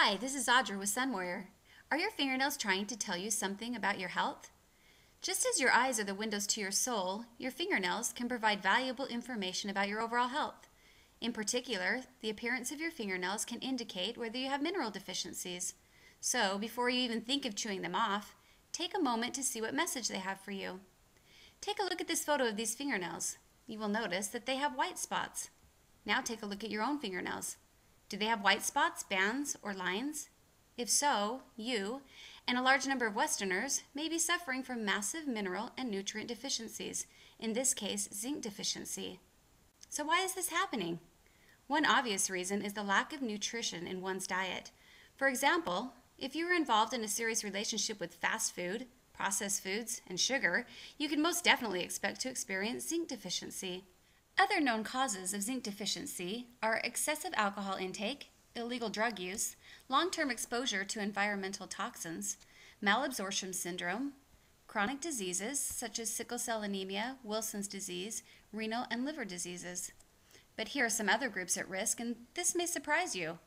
Hi, this is Audra with Sun Warrior. Are your fingernails trying to tell you something about your health? Just as your eyes are the windows to your soul, your fingernails can provide valuable information about your overall health. In particular, the appearance of your fingernails can indicate whether you have mineral deficiencies. So, before you even think of chewing them off, take a moment to see what message they have for you. Take a look at this photo of these fingernails. You will notice that they have white spots. Now take a look at your own fingernails. Do they have white spots, bands, or lines? If so, you, and a large number of Westerners, may be suffering from massive mineral and nutrient deficiencies, in this case, zinc deficiency. So why is this happening? One obvious reason is the lack of nutrition in one's diet. For example, if you are involved in a serious relationship with fast food, processed foods, and sugar, you can most definitely expect to experience zinc deficiency. Other known causes of zinc deficiency are excessive alcohol intake, illegal drug use, long-term exposure to environmental toxins, malabsorption syndrome, chronic diseases such as sickle cell anemia, Wilson's disease, renal and liver diseases. But here are some other groups at risk, and this may surprise you.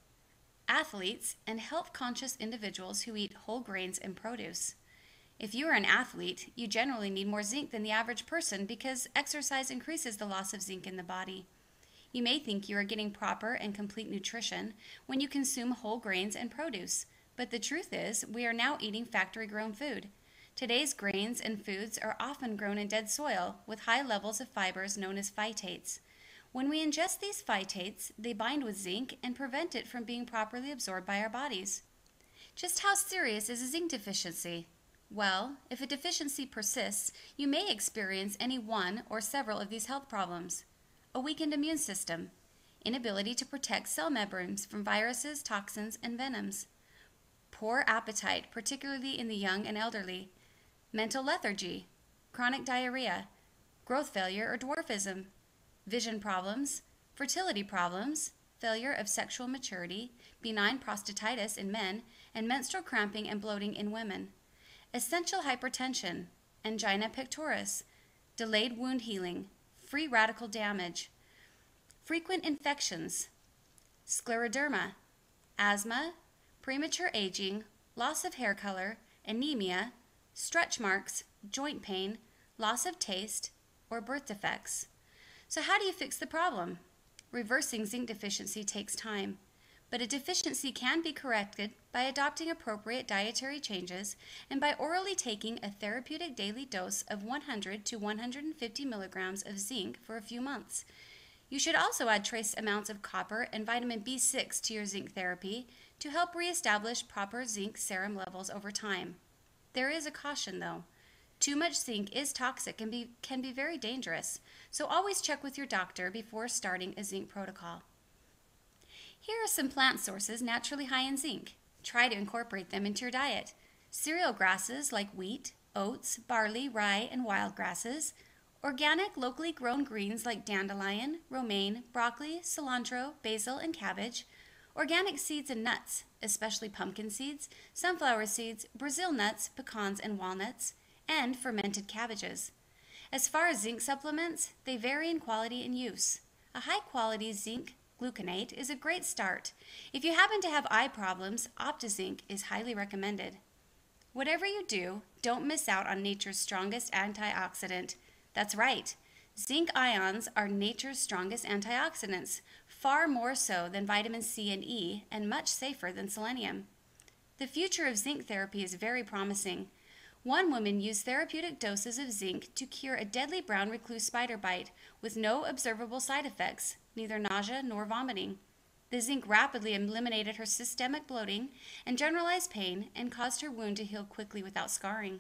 Athletes and health-conscious individuals who eat whole grains and produce. If you are an athlete, you generally need more zinc than the average person because exercise increases the loss of zinc in the body. You may think you are getting proper and complete nutrition when you consume whole grains and produce, but the truth is we are now eating factory-grown food. Today's grains and foods are often grown in dead soil with high levels of fibers known as phytates. When we ingest these phytates, they bind with zinc and prevent it from being properly absorbed by our bodies. Just how serious is a zinc deficiency? Well, if a deficiency persists, you may experience any one or several of these health problems. A weakened immune system, inability to protect cell membranes from viruses, toxins, and venoms, poor appetite, particularly in the young and elderly, mental lethargy, chronic diarrhea, growth failure or dwarfism, vision problems, fertility problems, failure of sexual maturity, benign prostatitis in men, and menstrual cramping and bloating in women. Essential hypertension, angina pectoris, delayed wound healing, free radical damage, frequent infections, scleroderma, asthma, premature aging, loss of hair color, anemia, stretch marks, joint pain, loss of taste, or birth defects. So how do you fix the problem? Reversing zinc deficiency takes time. But a deficiency can be corrected by adopting appropriate dietary changes and by orally taking a therapeutic daily dose of 100 to 150 milligrams of zinc for a few months. You should also add trace amounts of copper and vitamin B6 to your zinc therapy to help reestablish proper zinc serum levels over time. There is a caution though. Too much zinc is toxic and can be very dangerous, so always check with your doctor before starting a zinc protocol. Here are some plant sources naturally high in zinc. Try to incorporate them into your diet. Cereal grasses like wheat, oats, barley, rye, and wild grasses. Organic, locally grown greens like dandelion, romaine, broccoli, cilantro, basil, and cabbage. Organic seeds and nuts, especially pumpkin seeds, sunflower seeds, Brazil nuts, pecans, and walnuts, and fermented cabbages. As far as zinc supplements, they vary in quality and use. A high-quality zinc gluconate is a great start. If you happen to have eye problems, OptiZinc is highly recommended. Whatever you do, don't miss out on nature's strongest antioxidant. That's right, zinc ions are nature's strongest antioxidants, far more so than vitamin C and E, and much safer than selenium. The future of zinc therapy is very promising. One woman used therapeutic doses of zinc to cure a deadly brown recluse spider bite with no observable side effects, neither nausea nor vomiting. The zinc rapidly eliminated her systemic bloating and generalized pain and caused her wound to heal quickly without scarring.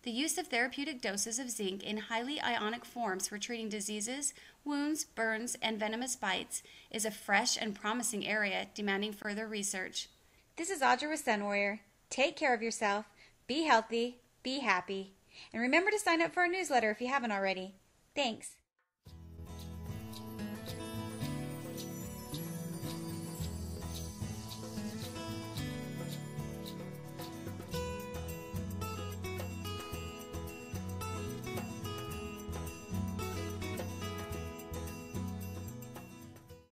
The use of therapeutic doses of zinc in highly ionic forms for treating diseases, wounds, burns, and venomous bites is a fresh and promising area demanding further research. This is Audra with Sun Warrior. Take care of yourself, be healthy, be happy, and remember to sign up for our newsletter if you haven't already. Thanks.